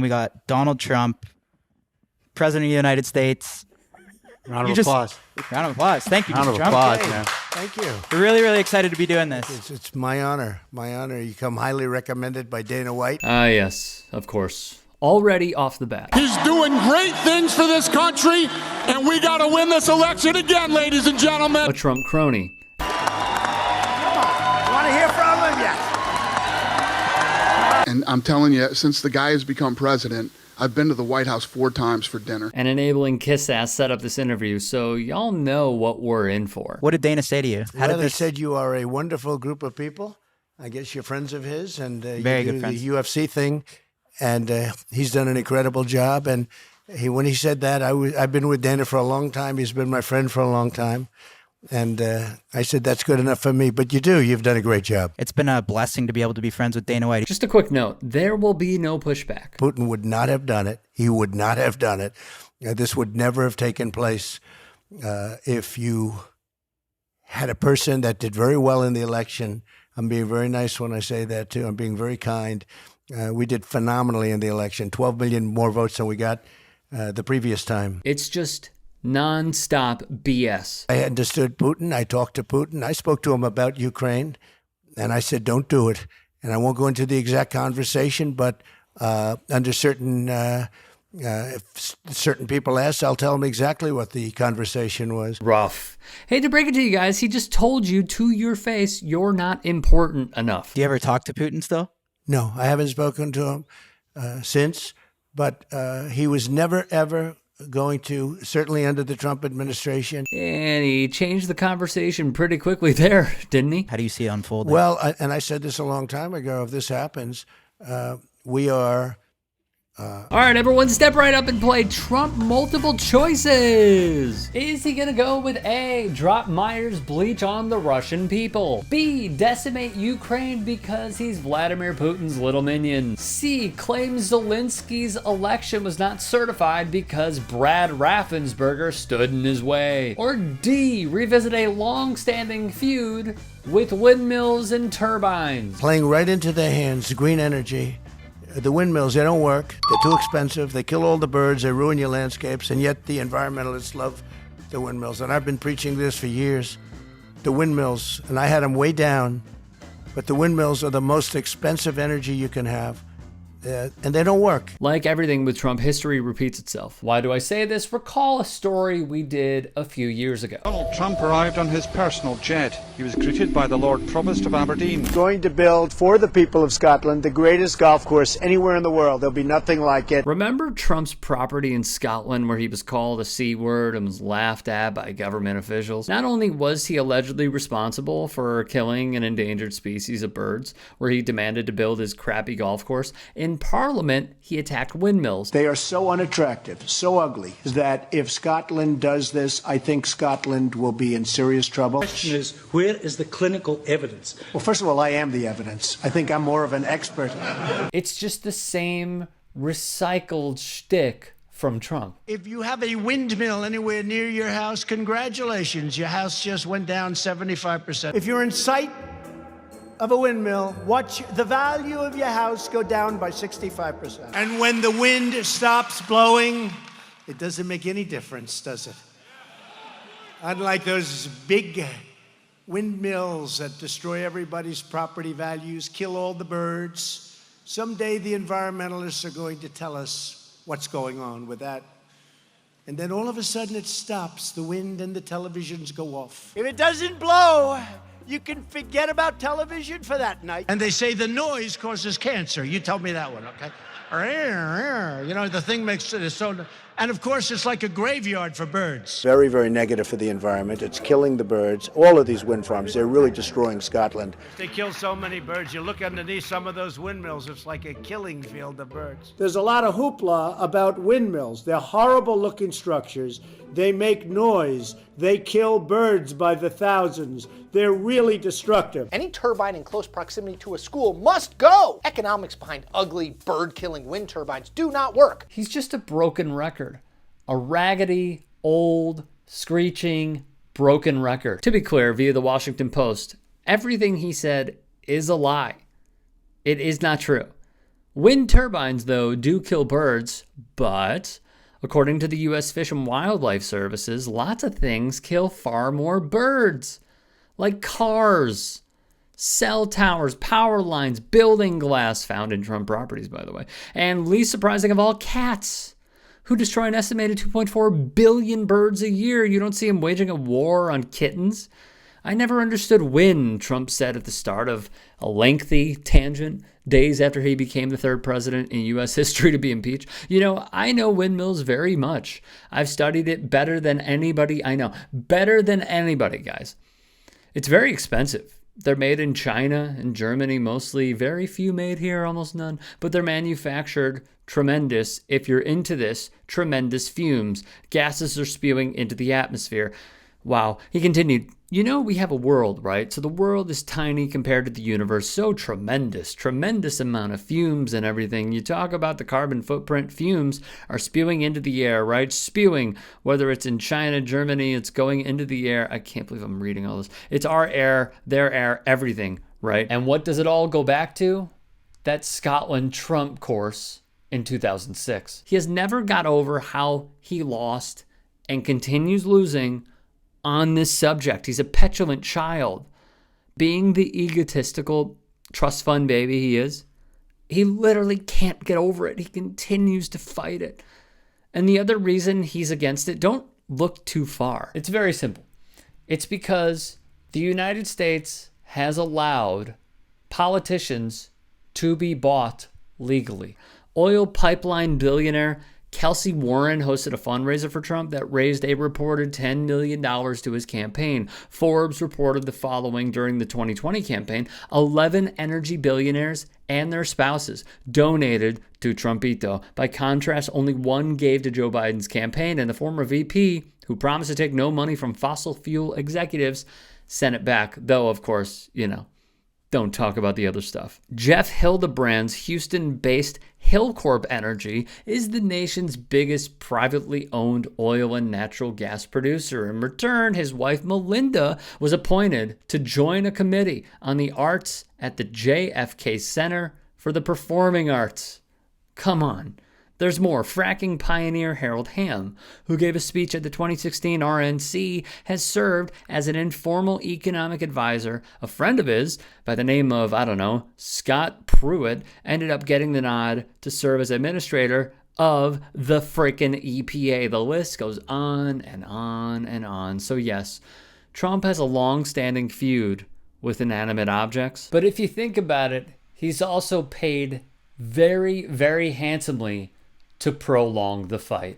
We got Donald Trump, President of the United States. Round of applause. Round of applause. Thank you, Round Mr. of Trump. applause, Okay. man. Thank you. We're really, really excited to be doing this. It's my honor. My honor. You come highly recommended by Dana White. Yes, of course. Already off the bat. He's doing great things for this country, and we got to win this election again, ladies and gentlemen. A Trump crony. You want to hear from him? Yes. And I'm telling you, since the guy has become president, I've been to the White House 4 times for dinner. And enabling Kiss Ass set up this interview, so y'all know what we're in for. What did Dana say to you? How Well, did they this... said you are a wonderful group of people. I guess you're friends of his, and Very you good do friends. the UFC thing, and he's done an incredible job. And when he said that, I've been with Dana for a long time. He's been my friend for a long time. And I said, that's good enough for me. But you've done a great job. It's been a blessing to be able to be friends with Dana White. Just a quick note, there will be no pushback. Putin would not have done it. He would not have done it. This would never have taken place if you had a person that did very well in the election. I'm being very nice when I say that, too. I'm being very kind. We did phenomenally in the election, 12 million more votes than we got the previous time. It's just non-stop BS. I understood Putin. I talked to Putin. I spoke to him about Ukraine, and I said, don't do it. And I won't go into the exact conversation, but under if certain people ask, I'll tell them exactly what the conversation was. Rough. Hey, to break it to you guys, he just told you to your face you're not important enough. Do you ever talk to Putin still? No, I haven't spoken to him since, but he was never, ever going to, certainly under the Trump administration. And he changed the conversation pretty quickly there, didn't he? How do you see it unfolding? Well, and I said this a long time ago, if this happens, we are... All right, everyone, step right up and play Trump multiple choices. Is he gonna go with A, drop Myers bleach on the Russian people? B, decimate Ukraine because he's Vladimir Putin's little minion? C, claim Zelensky's election was not certified because Brad Raffensperger stood in his way? Or D, revisit a long-standing feud with windmills and turbines? playing right into their hands, green energy. The windmills, they don't work. They're too expensive. They kill all the birds. They ruin your landscapes. And yet the environmentalists love the windmills. And I've been preaching this for years. The windmills, and I had them way down, but the windmills are the most expensive energy you can have. And they don't work. Like everything with Trump, history repeats itself. Why do I say this? Recall a story we did a few years ago. Donald Trump arrived on his personal jet. He was greeted by the Lord Provost of Aberdeen. Going to build for the people of Scotland the greatest golf course anywhere in the world. There'll be nothing like it. Remember Trump's property in Scotland where he was called a C word and was laughed at by government officials? Not only was he allegedly responsible for killing an endangered species of birds, where he demanded to build his crappy golf course, in Parliament, he attacked windmills. They are so unattractive, so ugly, that if Scotland does this, I think Scotland will be in serious trouble. The question is, where is the clinical evidence? Well, first of all, I am the evidence. I think I'm more of an expert. It's just the same recycled shtick from Trump. If you have a windmill anywhere near your house, congratulations. Your house just went down 75%. If you're in sight of a windmill, watch the value of your house go down by 65%. And when the wind stops blowing, it doesn't make any difference, does it? Unlike those big windmills that destroy everybody's property values, kill all the birds. Someday the environmentalists are going to tell us what's going on with that. And then all of a sudden it stops. The wind and the televisions go off. If it doesn't blow, you can forget about television for that night. And they say the noise causes cancer. You told me that one, okay? You know, the thing makes it so... And of course, it's like a graveyard for birds. Very, very negative for the environment. It's killing the birds. All of these wind farms, they're really destroying Scotland. They kill so many birds. You look underneath some of those windmills, it's like a killing field of birds. There's a lot of hoopla about windmills. They're horrible-looking structures. They make noise. They kill birds by the thousands. They're really destructive. Any turbine in close proximity to a school must go! Economics behind ugly, bird-killing wind turbines do not work. He's just a broken record. A raggedy, old, screeching, broken record. To be clear, via the Washington Post, everything he said is a lie. It is not true. Wind turbines, though, do kill birds, but according to the U.S. Fish and Wildlife Services, lots of things kill far more birds, like cars, cell towers, power lines, building glass, found in Trump properties, by the way, and least surprising of all, cats, who destroy an estimated 2.4 billion birds a year. You don't see him waging a war on kittens. I never understood when, Trump said at the start of a lengthy tangent, days after he became the third president in U.S. history to be impeached. You know, I know windmills very much. I've studied it better than anybody I know. Better than anybody, guys. It's very expensive. They're made in China and Germany mostly. Very few made here, almost none. But they're manufactured tremendous, if you're into this, tremendous fumes. Gases are spewing into the atmosphere. Wow. He continued, you know, we have a world, right? So the world is tiny compared to the universe. So tremendous amount of fumes and everything. You talk about the carbon footprint. Fumes are spewing into the air, right? Spewing, whether it's in China, Germany, it's going into the air. I can't believe I'm reading all this. It's our air, their air, everything, right? And what does it all go back to? That Scotland Trump course in 2006. He has never got over how he lost and continues losing on this subject. He's a petulant child. Being the egotistical trust fund baby he is, he literally can't get over it. He continues to fight it. And the other reason he's against it, don't look too far. It's very simple. It's because the United States has allowed politicians to be bought legally. Oil pipeline billionaire Kelsey Warren hosted a fundraiser for Trump that raised a reported $10 million to his campaign. Forbes reported the following during the 2020 campaign. 11 energy billionaires and their spouses donated to Trumpito. By contrast, only one gave to Joe Biden's campaign, and the former VP, who promised to take no money from fossil fuel executives, sent it back. Though, of course, you know, don't talk about the other stuff. Jeff Hildebrand's Houston-based Hillcorp Energy is the nation's biggest privately owned oil and natural gas producer. In return, his wife Melinda was appointed to join a committee on the arts at the JFK Center for the Performing Arts. Come on. There's more. Fracking pioneer Harold Hamm, who gave a speech at the 2016 RNC, has served as an informal economic advisor. A friend of his, by the name of, Scott Pruitt, ended up getting the nod to serve as administrator of the frickin' EPA. The list goes on and on and on. So yes, Trump has a long-standing feud with inanimate objects. But if you think about it, he's also paid very, very handsomely to prolong the fight.